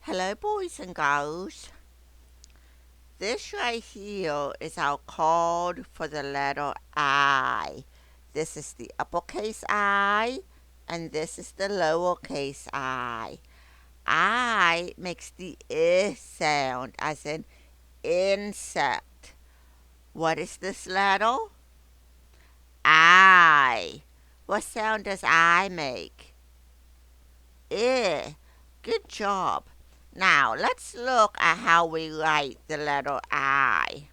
Hello, boys and girls. This right here is our code for the letter I. This is the uppercase I, and this is the lowercase I. I makes the I sound, as in insect. What is this letter? I. What sound does I make? I. Good job. Now, let's look at how we write the letter I.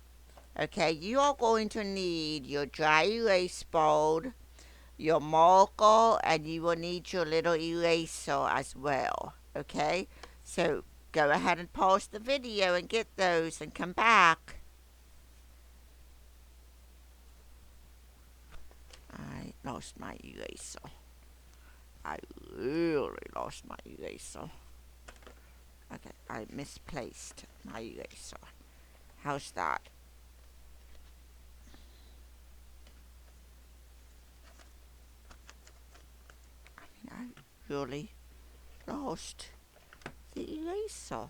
Okay, you are going to need your dry erase board, your marker, and you will need your little eraser as well. Okay, so go ahead and pause the video and get those and come back. I lost my eraser. I really lost my eraser. Okay, I misplaced my eraser. How's that? I really lost the eraser.